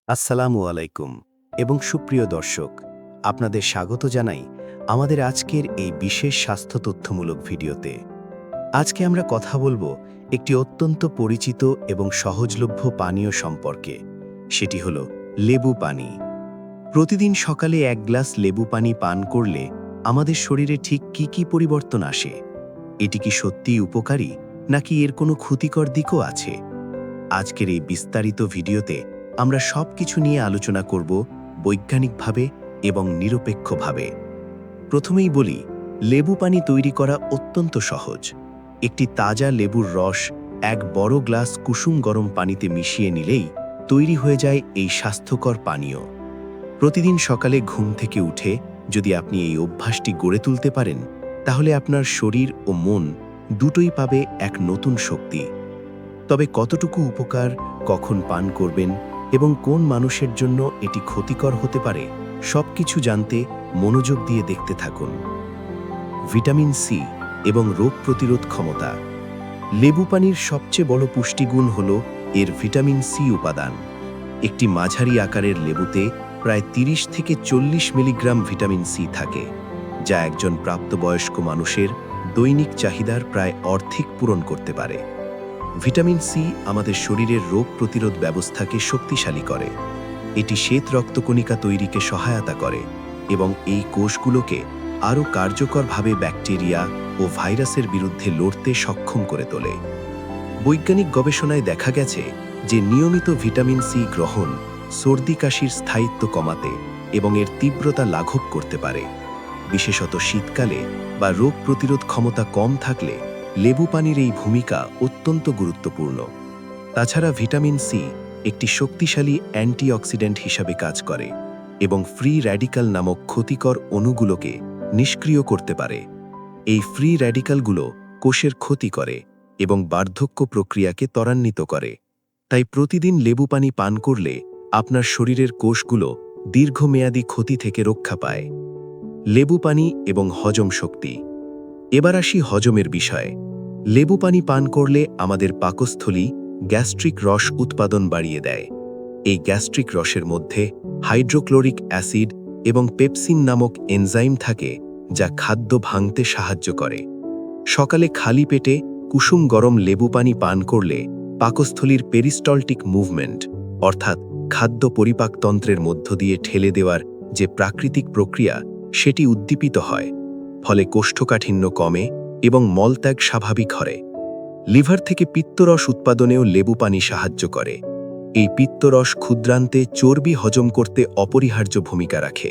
আসসালামু আলাইকুম এবং সুপ্রিয় দর্শক, আপনাদের স্বাগত জানাই আমাদের আজকের এই বিশেষ স্বাস্থ্য তথ্যমূলক ভিডিওতে। আজকে আমরা কথা বলবো একটি অত্যন্ত পরিচিত এবং সহজলভ্য পানীয় সম্পর্কে। সেটি হলো লেবু পানি। প্রতিদিন সকালে এক গ্লাস লেবু পানি পান করলে আমাদের শরীরে ঠিক কি পরিবর্তন আসে? এটি কি সত্যিই উপকারী, নাকি এর কোনো ক্ষতিকর দিকও আছে? আজকের এই বিস্তারিত ভিডিওতে আমরা সবকিছু নিয়ে আলোচনা করব বৈজ্ঞানিকভাবে এবং নিরপেক্ষভাবে। প্রথমেই বলি, লেবু পানি তৈরি করা অত্যন্ত সহজ। একটি তাজা লেবুর রস এক বড় গ্লাস কুসুম গরম পানিতে মিশিয়ে নিলেই তৈরি হয়ে যায় এই স্বাস্থ্যকর পানীয়। প্রতিদিন সকালে ঘুম থেকে উঠে যদি আপনি এই অভ্যাসটি গড়ে তুলতে পারেন, তাহলে আপনার শরীর ও মন দুটোই পাবে এক নতুন শক্তি। তবে কতটুকু উপকার, কখন পান করবেন এবং কোন মানুষের জন্য এটি ক্ষতিকর হতে পারে, সবকিছু জানতে মনোযোগ দিয়ে দেখতে থাকুন। ভিটামিন সি এবং রোগ প্রতিরোধ ক্ষমতা। লেবু পানির সবচেয়ে বড় পুষ্টিগুণ হল এর ভিটামিন সি উপাদান। একটি মাঝারি আকারের লেবুতে প্রায় 30 থেকে 40 মিলিগ্রাম ভিটামিন সি থাকে, যা একজন প্রাপ্তবয়স্ক মানুষের দৈনিক চাহিদার প্রায় অর্ধেক পূরণ করতে পারে। ভিটামিন সি আমাদের শরীরের রোগ প্রতিরোধ ব্যবস্থাকে শক্তিশালী করে। এটি শ্বেত রক্তকণিকা তৈরিকে সহায়তা করে এবং এই কোষগুলোকে আরও কার্যকরভাবে ব্যাকটেরিয়া ও ভাইরাসের বিরুদ্ধে লড়তে সক্ষম করে তোলে। বৈজ্ঞানিক গবেষণায় দেখা গেছে যে নিয়মিত ভিটামিন সি গ্রহণ সর্দি কাশির স্থায়িত্ব কমাতে এবং এর তীব্রতা লাঘব করতে পারে। বিশেষত শীতকালে বা রোগ প্রতিরোধ ক্ষমতা কম থাকলে লেবু পানির এই ভূমিকা অত্যন্ত গুরুত্বপূর্ণ। তাছাড়া ভিটামিন সি একটি শক্তিশালী অ্যান্টিঅক্সিডেন্ট হিসাবে কাজ করে এবং ফ্রি র্যাডিক্যাল নামক ক্ষতিকর অণুগুলোকে নিষ্ক্রিয় করতে পারে। এই ফ্রি র্যাডিক্যালগুলো কোষের ক্ষতি করে এবং বার্ধক্য প্রক্রিয়াকে ত্বরান্বিত করে। তাই প্রতিদিন লেবু পানি পান করলে আপনার শরীরের কোষগুলো দীর্ঘমেয়াদী ক্ষতি থেকে রক্ষা পায়। লেবু পানি এবং হজম শক্তি। এবার আসি হজমের বিষয়ে। লেবু পানি পান করলে আমাদের পাকস্থলী গ্যাস্ট্রিক রস উৎপাদন বাড়িয়ে দেয়। এই গ্যাস্ট্রিক রসের মধ্যে হাইড্রোক্লোরিক অ্যাসিড এবং পেপসিন নামক এনজাইম থাকে, যা খাদ্য ভাঙতে সাহায্য করে। সকালে খালি পেটে কুসুম গরম লেবু পানি পান করলে পাকস্থলীর পেরিস্টলটিক মুভমেন্ট, অর্থাৎ খাদ্য পরিপাকতন্ত্রের মধ্য দিয়ে ঠেলে দেওয়ার যে প্রাকৃতিক প্রক্রিয়া, সেটি উদ্দীপিত হয়। ফলে কোষ্ঠকাঠিন্য কমে এবং মলত্যাগ স্বাভাবিক হয়। লিভার থেকে পিত্তরস উৎপাদনেও লেবু পানি সাহায্য করে। এই পিত্তরস ক্ষুদ্রান্তে চর্বি হজম করতে অপরিহার্য ভূমিকা রাখে।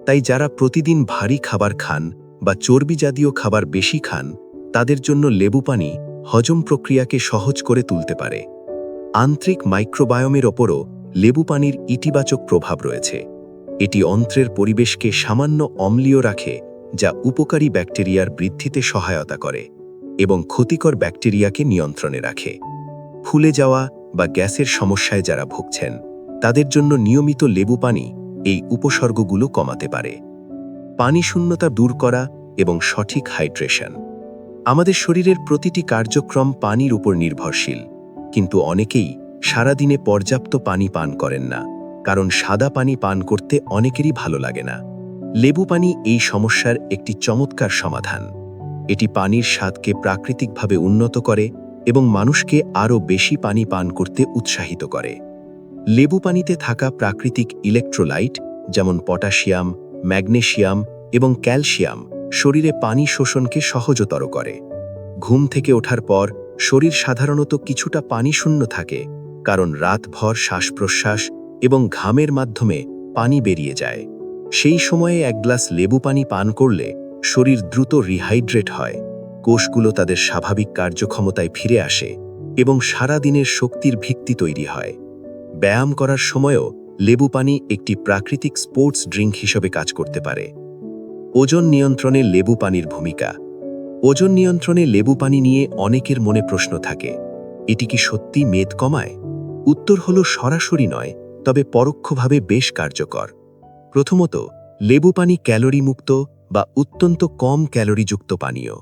তাই যারা প্রতিদিন ভারী খাবার খান বা চর্বি জাতীয় খাবার বেশি খান, তাদের জন্য লেবু পানি হজম প্রক্রিয়াকে সহজ করে তুলতে পারে। আন্ত্রিক মাইক্রোবায়োমের ওপরও লেবু পানির ইতিবাচক প্রভাব রয়েছে। এটি অন্ত্রের পরিবেশকে সামান্য অম্লীয় রাখে, যা উপকারী ব্যাকটেরিয়ার বৃদ্ধিতে সহায়তা করে এবং ক্ষতিকর ব্যাকটেরিয়াকে নিয়ন্ত্রণে রাখে। ফুলে যাওয়া বা গ্যাসের সমস্যায় যারা ভুগছেন, তাদের জন্য নিয়মিত লেবু পানি এই উপসর্গগুলো কমাতে পারে। পানি শূন্যতা দূর করা এবং সঠিক হাইড্রেশন। আমাদের শরীরের প্রতিটি কার্যক্রম পানির উপর নির্ভরশীল, কিন্তু অনেকেই সারাদিনে পর্যাপ্ত পানি পান করেন না, কারণ সাদা পানি পান করতে অনেকেরই ভালো লাগে না। লেবু পানি এই সমস্যার একটি চমৎকার সমাধান। এটি পানির স্বাদকে প্রাকৃতিকভাবে উন্নত করে এবং মানুষকে আরও বেশি পানি পান করতে উৎসাহিত করে। লেবু পানিতে থাকা প্রাকৃতিক ইলেকট্রোলাইট যেমন পটাশিয়াম, ম্যাগনেসিয়াম এবং ক্যালসিয়াম শরীরে পানি শোষণকে সহজতর করে। ঘুম থেকে ওঠার পর শরীর সাধারণত কিছুটা পানি শূন্য থাকে, কারণ রাতভর শ্বাস-প্রশ্বাস এবং ঘামের মাধ্যমে পানি বেরিয়ে যায়। সেই সময়ে এক গ্লাস লেবু পানি পান করলে শরীর দ্রুত রিহাইড্রেট হয়, কোষগুলো তাদের স্বাভাবিক কার্যক্ষমতায় ফিরে আসে এবং সারা দিনের শক্তির ভিত্তি তৈরি হয়। ব্যায়াম করার সময়ও লেবু পানি একটি প্রাকৃতিক স্পোর্টস ড্রিঙ্ক হিসেবে কাজ করতে পারে। ওজন নিয়ন্ত্রণে লেবু পানির ভূমিকা। ওজন নিয়ন্ত্রণে লেবু পানি নিয়ে অনেকের মনে প্রশ্ন থাকে, এটি কি সত্যি মেদ কমায়? উত্তর হলো সরাসরি নয়, তবে পরোক্ষভাবে বেশ কার্যকর। প্রথমত, লেবু পানি ক্যালোরি মুক্ত বা অত্যন্ত কম ক্যালোরিযুক্ত পানীয়।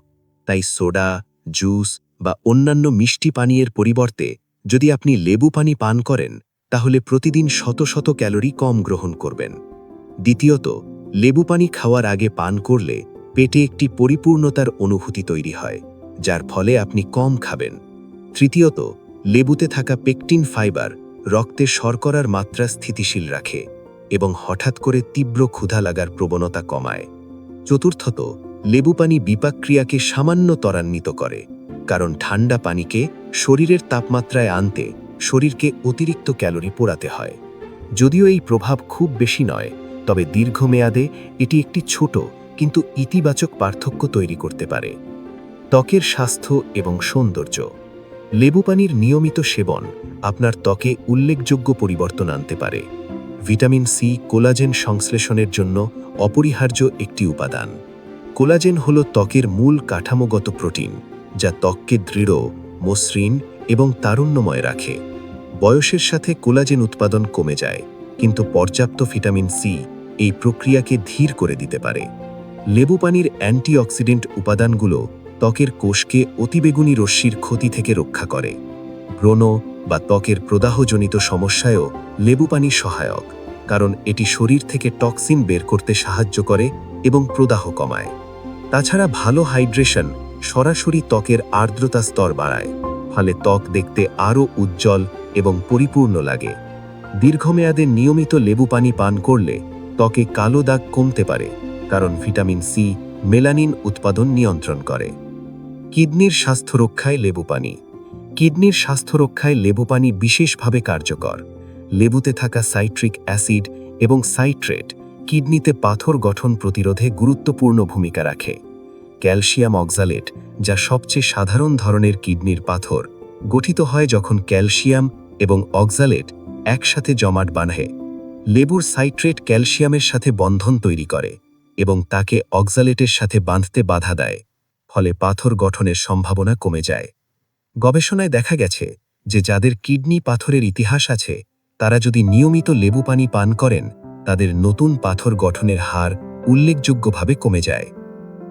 তাই সোডা, জুস বা অন্যান্য মিষ্টি পানীয়ের পরিবর্তে যদি আপনি লেবু পানি পান করেন, তাহলে প্রতিদিন শত শত ক্যালোরি কম গ্রহণ করবেন। দ্বিতীয়ত, লেবু পানি খাওয়ার আগে পান করলে পেটে একটি পরিপূর্ণতার অনুভূতি তৈরি হয়, যার ফলে আপনি কম খাবেন। তৃতীয়ত, লেবুতে থাকা পেকটিন ফাইবার রক্তে শর্করার মাত্রা স্থিতিশীল রাখে এবং হঠাৎ করে তীব্র ক্ষুধা লাগার প্রবণতা কমায়। চতুর্থত, লেবু পানি বিপাকক্রিয়াকে সামান্য ত্বরান্বিত করে, কারণ ঠান্ডা পানিকে শরীরের তাপমাত্রায় আনতে শরীরকে অতিরিক্ত ক্যালোরি পোড়াতে হয়। যদিও এই প্রভাব খুব বেশি নয়, তবে দীর্ঘমেয়াদে এটি একটি ছোট কিন্তু ইতিবাচক পার্থক্য তৈরি করতে পারে। ত্বকের স্বাস্থ্য এবং সৌন্দর্য। লেবু পানির নিয়মিত সেবন আপনার ত্বকে উল্লেখযোগ্য পরিবর্তন আনতে পারে। ভিটামিন সি কোলাজেন সংশ্লেষণের জন্য অপরিহার্য একটি উপাদান। কোলাজেন হল ত্বকের মূল কাঠামোগত প্রোটিন, যা ত্বককে দৃঢ়, মসৃণ এবং তারুণ্যময় রাখে। বয়সের সাথে কোলাজেন উৎপাদন কমে যায়, কিন্তু পর্যাপ্ত ভিটামিন সি এই প্রক্রিয়াকে ধীর করে দিতে পারে। লেবু পানির অ্যান্টিঅক্সিডেন্ট উপাদানগুলো ত্বকের কোষকে অতিবেগুনি রশ্মির ক্ষতি থেকে রক্ষা করে। ব্রণ বা ত্বকের প্রদাহজনিত সমস্যায়ও লেবু পানি সহায়ক, কারণ এটি শরীর থেকে টক্সিন বের করতে সাহায্য করে এবং প্রদাহ কমায়। তাছাড়া ভালো হাইড্রেশন সরাসরি ত্বকের আর্দ্রতা স্তর বাড়ায়, ফলে ত্বক দেখতে আরও উজ্জ্বল এবং পরিপূর্ণ লাগে। দীর্ঘমেয়াদে নিয়মিত লেবু পানি পান করলে ত্বকে কালো দাগ কমতে পারে, কারণ ভিটামিন সি মেলানিন উৎপাদন নিয়ন্ত্রণ করে। কিডনির স্বাস্থ্য রক্ষায় লেবু পানি। কিডনির স্বাস্থ্য রক্ষায় লেবু পানি বিশেষভাবে কার্যকর। লেবুতে থাকা সাইট্রিক অ্যাসিড এবং সাইট্রেট কিডনিতে পাথর গঠন প্রতিরোধে গুরুত্বপূর্ণ ভূমিকা রাখে। ক্যালসিয়াম অক্সালেট, যা সবচেয়ে সাধারণ ধরনের কিডনির পাথর, গঠিত হয় যখন ক্যালসিয়াম এবং অক্সালেট একসাথে জমাট বাঁধে। লেবুর সাইট্রেট ক্যালসিয়ামের সাথে বন্ধন তৈরি করে এবং তাকে অক্সালেটের সাথে বাঁধতে বাধা দেয়, ফলে পাথর গঠনের সম্ভাবনা কমে যায়। গবেষণায় দেখা গেছে যে যাদের কিডনি পাথরের ইতিহাস আছে, তারা যদি নিয়মিত লেবু পানি পান করেন, তাদের নতুন পাথর গঠনের হার উল্লেখযোগ্যভাবে কমে যায়।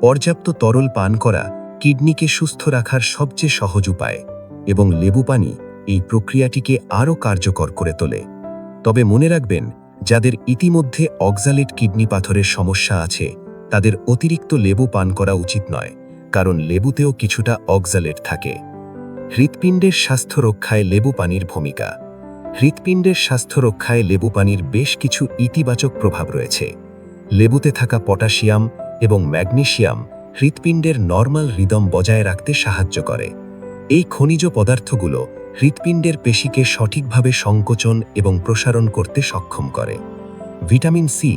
পর্যাপ্ত তরল পান করা কিডনিকে সুস্থ রাখার সবচেয়ে সহজ উপায়, এবং লেবু পানি এই প্রক্রিয়াটিকে আরও কার্যকর করে তোলে। তবে মনে রাখবেন, যাদের ইতিমধ্যে অক্সালেট কিডনি পাথরের সমস্যা আছে, তাদের অতিরিক্ত লেবু পান করা উচিত নয়, কারণ লেবুতেও কিছুটা অক্সালেট থাকে। হৃৎপিণ্ডের স্বাস্থ্য রক্ষায় লেবু পানির ভূমিকা। হৃৎপিণ্ডের স্বাস্থ্য রক্ষায় লেবু পানির বেশ কিছু ইতিবাচক প্রভাব রয়েছে। লেবুতে থাকা পটাশিয়াম এবং ম্যাগনেসিয়াম হৃৎপিণ্ডের নরমাল রিদম বজায় রাখতে সাহায্য করে। এই খনিজ পদার্থগুলো হৃৎপিণ্ডের পেশিকে সঠিকভাবে সংকোচন এবং প্রসারণ করতে সক্ষম করে। ভিটামিন সি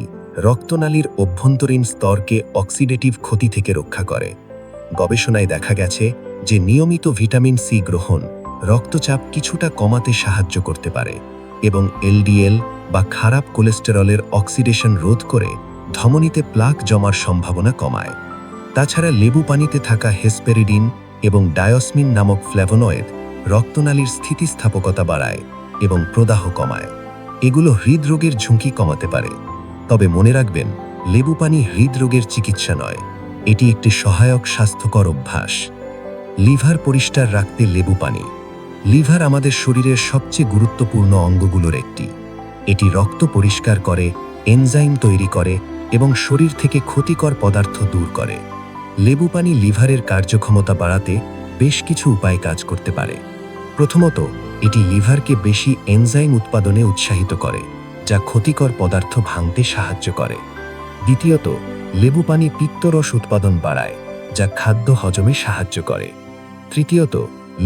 রক্তনালীর অভ্যন্তরীণ স্তরকে অক্সিডেটিভ ক্ষতি থেকে রক্ষা করে। গবেষণায় দেখা গেছে যে নিয়মিত ভিটামিন সি গ্রহণ রক্তচাপ কিছুটা কমাতে সাহায্য করতে পারে এবং এলডিএল বা খারাপ কোলেস্টেরলের অক্সিডেশন রোধ করে ধমনীতে প্লাক জমার সম্ভাবনা কমায়। তাছাড়া লেবু পানিতে থাকা হেসপেরিডিন এবং ডায়োসমিন নামক ফ্ল্যাভোনয়েড রক্তনালীর স্থিতিস্থাপকতা বাড়ায় এবং প্রদাহ কমায়। এগুলো হৃদরোগের ঝুঁকি কমাতে পারে। তবে মনে রাখবেন, লেবু পানি হৃদরোগের চিকিৎসা নয়, এটি একটি সহায়ক স্বাস্থ্যকর অভ্যাস। লিভার পরিষ্কার রাখতে লেবু পানি। লিভার আমাদের শরীরের সবচেয়ে গুরুত্বপূর্ণ অঙ্গগুলোর একটি। এটি রক্ত পরিষ্কার করে, এনজাইম তৈরি করে এবং শরীর থেকে ক্ষতিকর পদার্থ দূর করে। লেবু পানি লিভারের কার্যক্ষমতা বাড়াতে বেশ কিছু উপায়ে কাজ করতে পারে। প্রথমত, এটি লিভারকে বেশি এনজাইম উৎপাদনে উৎসাহিত করে, যা ক্ষতিকর পদার্থ ভাঙতে সাহায্য করে। দ্বিতীয়ত, লেবু পানি পিত্তরস উৎপাদন বাড়ায়, যা খাদ্য হজমে সাহায্য করে। তৃতীয়ত,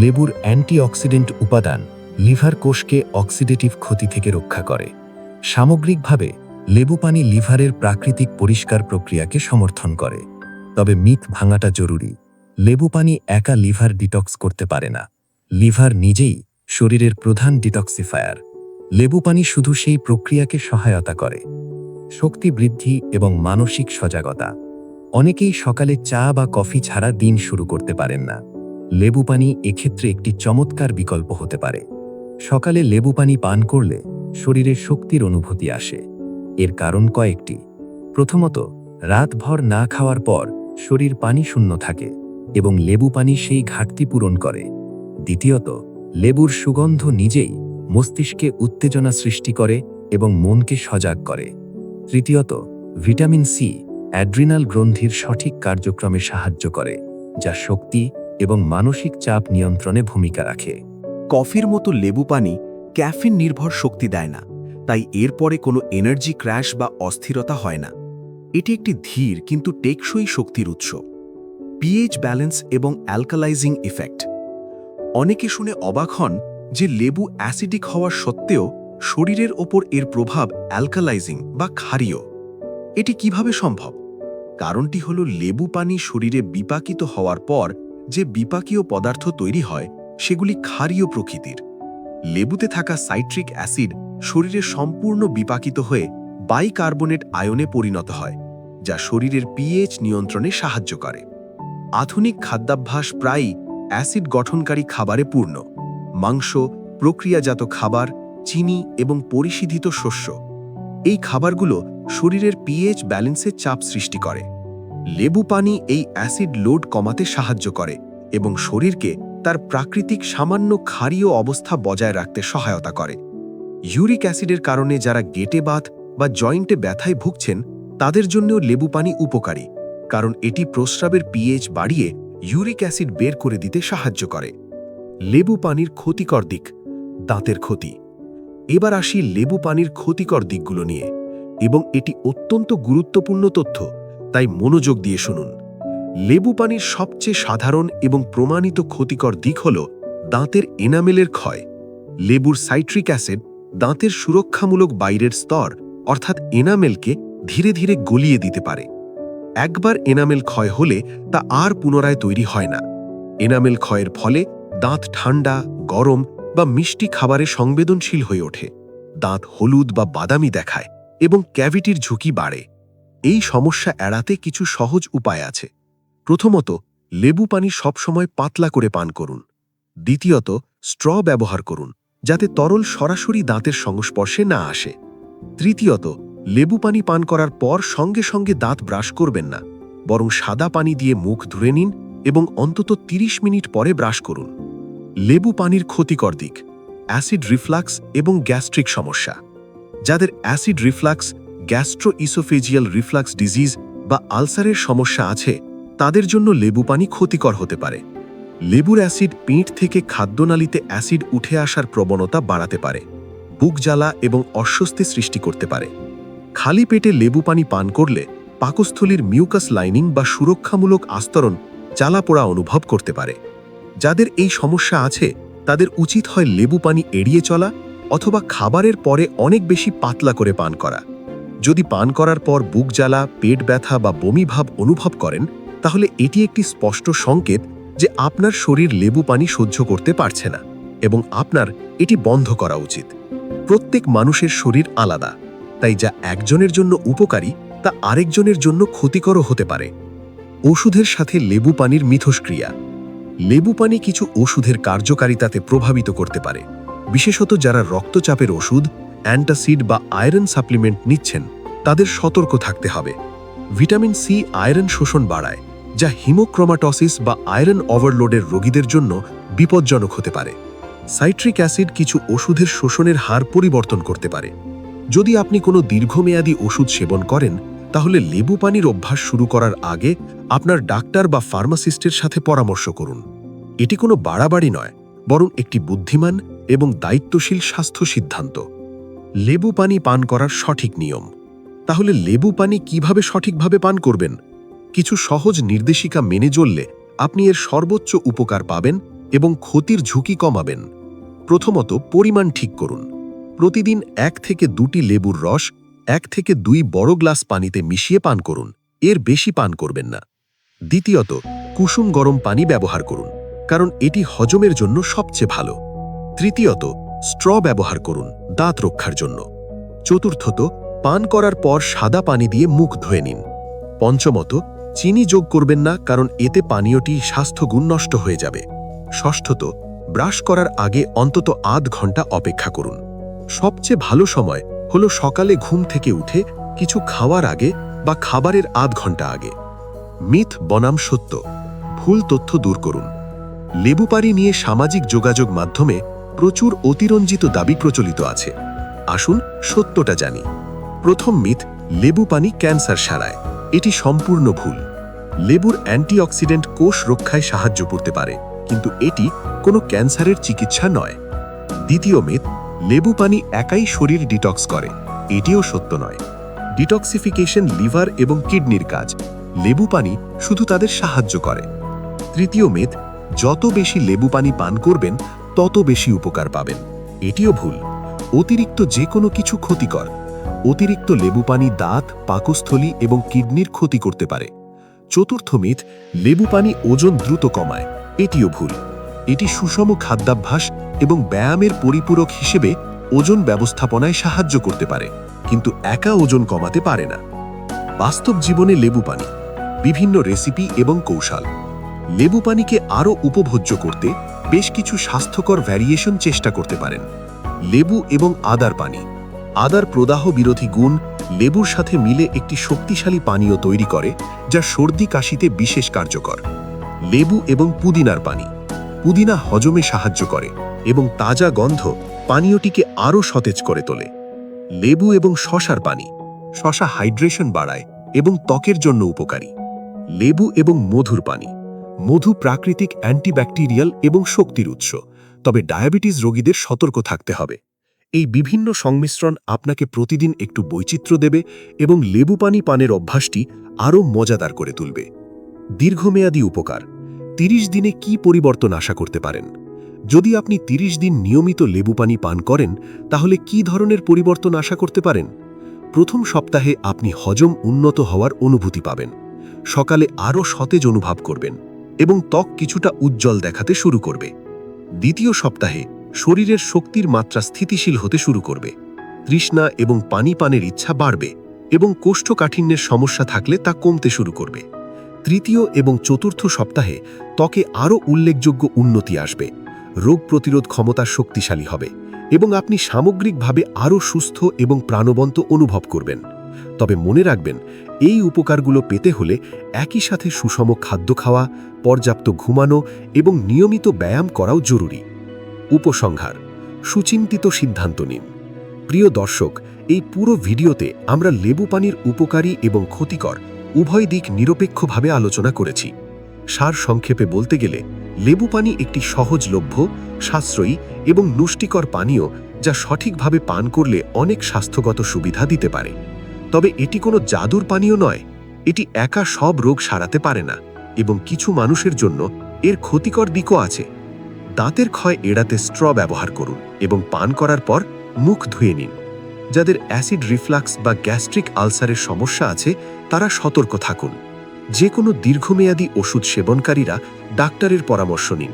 লেবুর অ্যান্টিঅক্সিডেন্ট উপাদান লিভার কোষকে অক্সিডেটিভ ক্ষতি থেকে রক্ষা করে। সামগ্রিকভাবে লেবু পানি লিভারের প্রাকৃতিক পরিষ্কার প্রক্রিয়াকে সমর্থন করে। তবে মিথ ভাঙাটা জরুরি। লেবু পানি একা লিভার ডিটক্স করতে পারে না। লিভার নিজেই শরীরের প্রধান ডিটক্সিফায়ার। লেবু পানি শুধু সেই প্রক্রিয়াকে সহায়তা করে। শক্তি বৃদ্ধি এবং মানসিক সজাগতা। অনেকেই সকালে চা বা কফি ছাড়া দিন শুরু করতে পারেন না। লেবু পানি এক্ষেত্রে একটি চমৎকার বিকল্প হতে পারে। সকালে লেবু পানি পান করলে শরীরে শক্তির অনুভূতি আসে। এর কারণ কয়েকটি। প্রথমত, রাতভর না খাওয়ার পর শরীর পানি শূন্য থাকে এবং লেবু পানি সেই ঘাটতি পূরণ করে। দ্বিতীয়ত, লেবুর সুগন্ধ নিজেই মস্তিষ্কে উত্তেজনা সৃষ্টি করে এবং মনকে সজাগ করে। তৃতীয়ত, ভিটামিন সি অ্যাড্রিনাল গ্রন্থির সঠিক কার্যক্রমে সাহায্য করে, যা শক্তি এবং মানসিক চাপ নিয়ন্ত্রণে ভূমিকা রাখে। কফির মতো লেবু পানি ক্যাফিন নির্ভর শক্তি দেয় না, তাই এরপরে কোনো এনার্জি ক্র্যাশ বা অস্থিরতা হয় না। এটি একটি ধীর কিন্তু টেকসই শক্তির উৎস। পিএইচ ব্যালেন্স এবং অ্যালকালাইজিং ইফেক্ট। অনেকে শুনে অবাক হন যে লেবু অ্যাসিডিক হওয়া সত্ত্বেও শরীরের ওপর এর প্রভাব অ্যালকালাইজিং বা ক্ষারীয়। এটি কিভাবে সম্ভব? কারণটি হল লেবু পানি শরীরে বিপাকিত হওয়ার পর যে বিপাকীয় পদার্থ তৈরি হয় সেগুলি ক্ষারীয় প্রকৃতির। লেবুতে থাকা সাইট্রিক অ্যাসিড শরীরে সম্পূর্ণ বিপাকিত হয়ে বাইকার্বনেট আয়নে পরিণত হয়, যা শরীরের পিএইচ নিয়ন্ত্রণে সাহায্য করে। আধুনিক খাদ্যাভ্যাস প্রায়ই অ্যাসিড গঠনকারী খাবারে পূর্ণ। মাংস, প্রক্রিয়াজাত খাবার, চিনি এবং পরিশোধিত শস্য, এই খাবারগুলো শরীরের পিএইচ ব্যালেন্সে চাপ সৃষ্টি করে। লেবু পানি এই অ্যাসিড লোড কমাতে সাহায্য করে এবং শরীরকে তার প্রাকৃতিক সামান্য ক্ষারীয় অবস্থা বজায় রাখতে সহায়তা করে। ইউরিক অ্যাসিডের কারণে যারা গেটে বাত বা জয়েন্টে ব্যথায় ভুগছেন তাদের জন্যও লেবু পানি উপকারী, কারণ এটি প্রস্রাবের পিএইচ বাড়িয়ে ইউরিক অ্যাসিড বের করে দিতে সাহায্য করে। লেবু পানির ক্ষতিকর দিক। দাঁতের ক্ষতি। এবার আসি লেবু পানির ক্ষতিকর দিকগুলো নিয়ে, এবং এটি অত্যন্ত গুরুত্বপূর্ণ তথ্য, তাই মনোযোগ দিয়ে শুনুন। লেবু পানির সবচেয়ে সাধারণ এবং প্রমাণিত ক্ষতিকর দিক হল দাঁতের এনামেলের ক্ষয়। লেবুর সাইট্রিক অ্যাসিড দাঁতের সুরক্ষামূলক বাইরের স্তর অর্থাৎ এনামেলকে ধীরে ধীরে গলিয়ে দিতে পারে। একবার এনামেল ক্ষয় হলে তা আর পুনরায় তৈরি হয় না। এনামেল ক্ষয়ের ফলে দাঁত ঠান্ডা, গরম বা মিষ্টি খাবারে সংবেদনশীল হয়ে ওঠে। দাঁত হলুদ বা বাদামি দেখায় এবং ক্যাভিটির ঝুঁকি বাড়ে। এই সমস্যা এড়াতে কিছু সহজ উপায় আছে। প্রথমত, লেবু পানি সবসময় পাতলা করে পান করুন। দ্বিতীয়ত, স্ট্র ব্যবহার করুন, যাতে তরল সরাসরি দাঁতের সংস্পর্শে না আসে। তৃতীয়ত, লেবু পানি পান করার পর সঙ্গে সঙ্গে দাঁত ব্রাশ করবেন না, বরং সাদা পানি দিয়ে মুখ ধুয়ে নিন এবং অন্তত 30 মিনিট পরে ব্রাশ করুন। লেবু পানির ক্ষতিকর দিক। অ্যাসিড রিফ্লাক্স এবং গ্যাস্ট্রিক সমস্যা। যাদের acid reflux, gastroesophageal reflux disease বা আলসারের সমস্যা আছে তাদের জন্য লেবু পানি ক্ষতিকর হতে পারে। লেবুর অ্যাসিড পিঠ থেকে খাদ্যনালীতে অ্যাসিড উঠে আসার প্রবণতা বাড়াতে পারে, বুক জ্বালা এবং অস্বস্তি সৃষ্টি করতে পারে। খালি পেটে লেবু পানি পান করলে পাকস্থলীর মিউকাস লাইনিং বা সুরক্ষামূলক আস্তরণ জ্বালাপোড়া অনুভব করতে পারে। যাদের এই সমস্যা আছে তাদের উচিত হয় লেবু পানি এড়িয়ে চলা অথবা খাবারের পরে অনেক বেশি পাতলা করে পান করা। যদি পান করার পর বুক জ্বালা, পেট ব্যথা বা বমি ভাব অনুভব করেন তাহলে এটি একটি স্পষ্ট সংকেত যে আপনার শরীর লেবু পানি সহ্য করতে পারছে না এবং আপনার এটি বন্ধ করা উচিত। প্রত্যেক মানুষের শরীর আলাদা, তাই যা একজনের জন্য উপকারী তা আরেকজনের জন্য ক্ষতিকরও হতে পারে। ওষুধের সাথে লেবু পানির মিথস্ক্রিয়া। লেবু পানি কিছু ওষুধের কার্যকারিতাতে প্রভাবিত করতে পারে, বিশেষত যারা রক্তচাপের ওষুধ, অ্যান্টাসিড বা আয়রন সাপ্লিমেন্ট নিচ্ছেন তাদের সতর্ক থাকতে হবে। ভিটামিন সি আয়রন শোষণ বাড়ায়, যা হিমোক্রোমাটোসিস বা আয়রন ওভারলোডের রোগীদের জন্য বিপজ্জনক হতে পারে। সাইট্রিক অ্যাসিড কিছু ওষুধের শোষণের হার পরিবর্তন করতে পারে। যদি আপনি কোনো দীর্ঘমেয়াদী ওষুধ সেবন করেন তাহলে লেবু পানির অভ্যাস শুরু করার আগে আপনার ডাক্তার বা ফার্মাসিস্টের সাথে পরামর্শ করুন। এটি কোনো বাড়াবাড়ি নয়, বরং একটি বুদ্ধিমান এবং দায়িত্বশীল স্বাস্থ্য সিদ্ধান্ত। লেবু পানি পান করার সঠিক নিয়ম। তাহলে লেবু পানি কিভাবে সঠিকভাবে পান করবেন? কিছু সহজ নির্দেশিকা মেনে চললে আপনি এর সর্বোচ্চ উপকার পাবেন এবং ক্ষতির ঝুঁকি কমাবেন। প্রথমত, পরিমাণ ঠিক করুন। প্রতিদিন 1 থেকে 2টি লেবুর রস 1 থেকে 2 বড় গ্লাস পানিতে মিশিয়ে পান করুন, এর বেশি পান করবেন না। দ্বিতীয়ত, কুসুম গরম পানি ব্যবহার করুন, কারণ এটি হজমের জন্য সবচেয়ে ভালো। তৃতীয়ত, স্ট্র ব্যবহার করুন দাঁত রক্ষার জন্য। চতুর্থত, পান করার পর সাদা পানি দিয়ে মুখ ধুয়ে নিন। পঞ্চমত, চিনি যোগ করবেন না, কারণ এতে পানীয়টি স্বাস্থ্যগুণ নষ্ট হয়ে যাবে। ষষ্ঠত, ব্রাশ করার আগে অন্তত আধ ঘন্টা অপেক্ষা করুন। সবচেয়ে ভালো সময় হলো সকালে ঘুম থেকে উঠে কিছু খাওয়ার আগে বা খাবারের আধ ঘন্টা আগে। মিথ বনাম সত্য। ভুল তথ্য দূর করুন। লেবু পানি নিয়ে সামাজিক যোগাযোগ মাধ্যমে প্রচুর অতিরঞ্জিত দাবি প্রচলিত আছে। আসুন সত্যটা জানি। প্রথম মিথ, লেবু পানি ক্যান্সার সারায়। এটি সম্পূর্ণ ভুল। লেবুর অ্যান্টিঅক্সিডেন্ট কোষ রক্ষায় সাহায্য করতে পারে, কিন্তু এটি কোনো ক্যান্সারের চিকিৎসা নয়। দ্বিতীয় মিথ, লেবু পানি একাই শরীর ডিটক্স করে। এটিও সত্য নয়। ডিটক্সিফিকেশন লিভার এবং কিডনির কাজ, লেবু পানি শুধু তাদের সাহায্য করে। তৃতীয় মিথ, যত বেশি লেবু পানি পান করবেন তত বেশি উপকার পাবেন। এটিও ভুল। অতিরিক্ত যে কোনো কিছু ক্ষতিকর। অতিরিক্ত লেবু পানি দাঁত, পাকস্থলী এবং কিডনির ক্ষতি করতে পারে। চতুর্থ মিথ, লেবু পানি ওজন দ্রুত কমায়। এটিও ভুল। এটি সুষম খাদ্যাভ্যাস এবং ব্যায়ামের পরিপূরক হিসেবে ওজন ব্যবস্থাপনায় সাহায্য করতে পারে, কিন্তু একা ওজন কমাতে পারে না। বাস্তব জীবনে লেবু পানি, বিভিন্ন রেসিপি এবং কৌশল। লেবু পানিকে আরও উপভোগ্য করতে বেশ কিছু স্বাস্থ্যকর ভ্যারিয়েশন চেষ্টা করতে পারেন। লেবু এবং আদার পানি। আদার প্রদাহ বিরোধী গুণ লেবুর সাথে মিলে একটি শক্তিশালী পানীয় তৈরি করে, যা সর্দি কাশিতে বিশেষ কার্যকর। লেবু এবং পুদিনার পানি। পুদিনা হজমে সাহায্য করে এবং তাজা গন্ধ পানীয়টিকে আরও সতেজ করে তোলে। লেবু এবং শশার পানি। শশা হাইড্রেশন বাড়ায় এবং ত্বকের জন্য উপকারী। লেবু এবং মধুর পানি। মধু প্রাকৃতিক অ্যান্টিব্যাকটেরিয়াল এবং শক্তির উৎস, তবে ডায়াবেটিস রোগীদের সতর্ক থাকতে হবে। এই বিভিন্ন সংমিশ্রণ আপনাকে প্রতিদিন একটু বৈচিত্র্য দেবে এবং লেবু পানি পানের অভ্যাসটি আরও মজাদার করে তুলবে। দীর্ঘমেয়াদী উপকার। 30 দিনে কি পরিবর্তন আশা করতে পারেন? যদি আপনি 30 দিন নিয়মিত লেবু পানি পান করেন, তাহলে কি ধরনের পরিবর্তন আশা করতে পারেন? প্রথম সপ্তাহে আপনি হজম উন্নত হওয়ার অনুভূতি পাবেন। সকালে আরও সতেজ অনুভব করবেন এবং ত্বক কিছুটা উজ্জ্বল দেখাতে শুরু করবে। দ্বিতীয় সপ্তাহে শরীরের শক্তির মাত্রা স্থিতিশীল হতে শুরু করবে। তৃষ্ণা এবং পানি পানের ইচ্ছা বাড়বে এবং কোষ্ঠকাঠিন্যের সমস্যা থাকলে তা কমতে শুরু করবে। তৃতীয় এবং চতুর্থ সপ্তাহে ত্বকে আরও উল্লেখযোগ্য উন্নতি আসবে। রোগ প্রতিরোধ ক্ষমতা শক্তিশালী হবে এবং আপনি সামগ্রিকভাবে আরও সুস্থ এবং প্রাণবন্ত অনুভব করবেন। তবে মনে রাখবেন, এই উপকারগুলো পেতে হলে একই সাথে সুষম খাদ্য খাওয়া, পর্যাপ্ত ঘুমানো এবং নিয়মিত ব্যায়াম করাও জরুরি। উপসংহার: সুচিন্তিত সিদ্ধান্ত নিন। প্রিয় দর্শক, এই পুরো ভিডিওতে আমরা লেবু পানির উপকারী এবং ক্ষতিকর উভয় দিক নিরপেক্ষভাবে আলোচনা করেছি। সার সংক্ষেপে বলতে গেলে, লেবু পানি একটি সহজলভ্য, সাশ্রয়ী এবং পুষ্টিকর পানীয়, যা সঠিকভাবে পান করলে অনেক স্বাস্থ্যগত সুবিধা দিতে পারে। তবে এটি কোনো জাদুর পানীয় নয়। এটি একা সব রোগ সারাতে পারে না এবং কিছু মানুষের জন্য এর ক্ষতিকর দিকও আছে। দাঁতের ক্ষয় এড়াতে স্ট্র ব্যবহার করুন এবং পান করার পর মুখ ধুয়ে নিন। যাদের অ্যাসিড রিফ্লাক্স বা গ্যাস্ট্রিক আলসারের সমস্যা আছে, তারা সতর্ক থাকুন। যে কোনো দীর্ঘমেয়াদী ওষুধ সেবনকারীরা ডাক্তারের পরামর্শ নিন।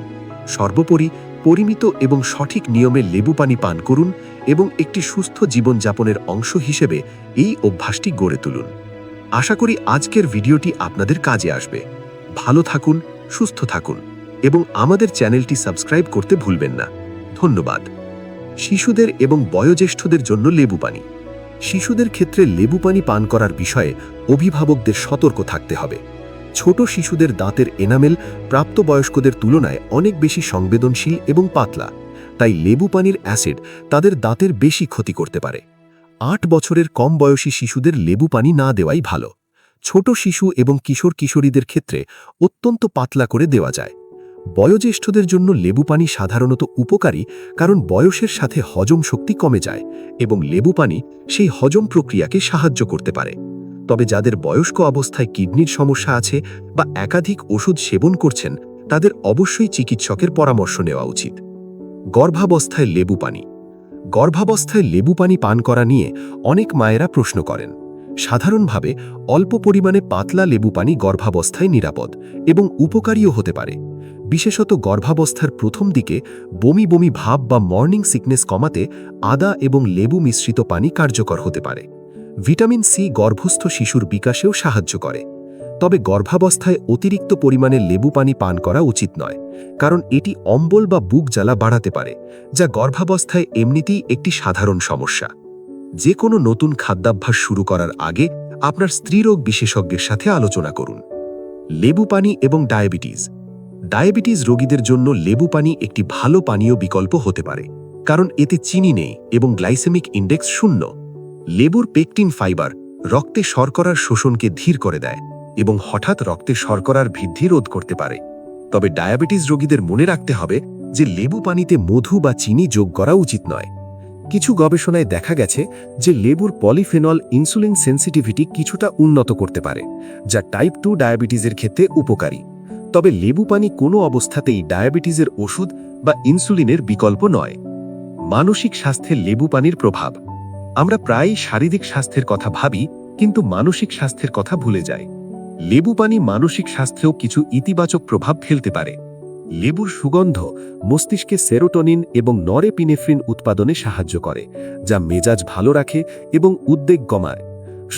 সর্বোপরি, পরিমিত এবং সঠিক নিয়মে লেবু পানি পান করুন এবং একটি সুস্থ জীবনযাপনের অংশ হিসেবে এই অভ্যাসটি গড়ে তুলুন। আশা করি আজকের ভিডিওটি আপনাদের কাজে আসবে। ভালো থাকুন, সুস্থ থাকুন এবং আমাদের চ্যানেলটি সাবস্ক্রাইব করতে ভুলবেন না। ধন্যবাদ। শিশুদের এবং বয়োজ্যেষ্ঠদের জন্য লেবু পানি। শিশুদের ক্ষেত্রে লেবু পানি পান করার বিষয়ে অভিভাবকদের সতর্ক থাকতে হবে। ছোট শিশুদের দাঁতের এনামেল প্রাপ্তবয়স্কদের তুলনায় অনেক বেশি সংবেদনশীল এবং পাতলা, তাই লেবু পানির অ্যাসিড তাদের দাঁতের বেশি ক্ষতি করতে পারে। 8 বছরের কম বয়সী শিশুদের লেবু পানি না দেওয়াই ভালো। ছোট শিশু এবং কিশোর কিশোরীদের ক্ষেত্রে অত্যন্ত পাতলা করে দেওয়া যায়। বয়োজ্যেষ্ঠদের জন্য লেবু পানি সাধারণত উপকারী, কারণ বয়সের সাথে হজম শক্তি কমে যায় এবং লেবু পানি সেই হজম প্রক্রিয়াকে সাহায্য করতে পারে। তবে যাদের বয়স্ক অবস্থায় কিডনির সমস্যা আছে বা একাধিক ওষুধ সেবন করছেন, তাদের অবশ্যই চিকিৎসকের পরামর্শ নেওয়া উচিত। গর্ভাবস্থায় লেবু পানি। গর্ভাবস্থায় লেবু পানি পান করা নিয়ে অনেক মায়েরা প্রশ্ন করেন। সাধারণভাবে অল্প পরিমাণে পাতলা লেবু পানি গর্ভাবস্থায় নিরাপদ এবং উপকারীও হতে পারে। বিশেষত গর্ভাবস্থার প্রথম দিকে বমি বমি ভাব বা মর্নিং সিকনেস কমাতে আদা এবং লেবু মিশ্রিত পানি কার্যকর হতে পারে। ভিটামিন সি গর্ভস্থ শিশুর বিকাশেও সাহায্য করে। তবে গর্ভাবস্থায় অতিরিক্ত পরিমাণে লেবু পানি পান করা উচিত নয়, কারণ এটি অম্বল বা বুক জ্বালা বাড়াতে পারে, যা গর্ভাবস্থায় এমনিতেই একটি সাধারণ সমস্যা। যে কোনো নতুন খাদ্যাভ্যাস শুরু করার আগে আপনার স্ত্রীরোগ বিশেষজ্ঞের সাথে আলোচনা করুন। লেবু পানি এবং ডায়াবেটিস। ডায়াবেটিস রোগীদের জন্য লেবু পানি একটি ভালো পানীয় বিকল্প হতে পারে, কারণ এতে চিনি নেই এবং গ্লাইসেমিক ইন্ডেক্স 0। লেবুর পেকটিন ফাইবার রক্তে শর্করার শোষণকে ধীর করে দেয় এবং হঠাৎ রক্তে শর্করার বৃদ্ধি রোধ করতে পারে। তবে ডায়াবেটিস রোগীদের মনে রাখতে হবে যে লেবু পানিতে মধু বা চিনি যোগ করা উচিত নয়। কিছু গবেষণায় দেখা গেছে যে লেবুর পলিফেনল ইনসুলিন সেন্সিটিভিটি কিছুটা উন্নত করতে পারে, যা টাইপ 2 ডায়াবেটিসের ক্ষেত্রে উপকারী। তবে লেবু পানি কোনো অবস্থাতেই ডায়াবেটিসের ওষুধ বা ইনসুলিনের বিকল্প নয়। মানসিক স্বাস্থ্যে লেবু পানির প্রভাব। আমরা প্রায়ই শারীরিক স্বাস্থ্যের কথা ভাবি, কিন্তু মানসিক স্বাস্থ্যের কথা ভুলে যাই। লেবু পানি মানসিক স্বাস্থ্যেও কিছু ইতিবাচক প্রভাব ফেলতে পারে। লেবুর সুগন্ধ মস্তিষ্কে সেরোটোনিন এবং নরেপিনেফ্রিন উৎপাদনে সাহায্য করে, যা মেজাজ ভালো রাখে এবং উদ্বেগ কমায়।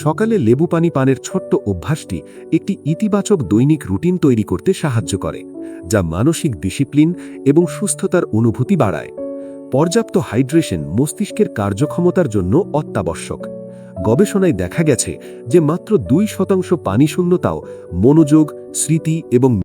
সকালে লেবু পানি পানের ছোট্ট অভ্যাসটি একটি ইতিবাচক দৈনিক রুটিন তৈরি করতে সাহায্য করে, যা মানসিক ডিসিপ্লিন এবং সুস্থতার অনুভূতি বাড়ায়। পর্যাপ্ত হাইড্রেশন মস্তিষ্কের কার্যক্ষমতার জন্য অত্যাবশ্যক। গবেষণায় দেখা গেছে যে মাত্র 2% পানিশূন্যতাও মনোযোগ, স্মৃতি এবং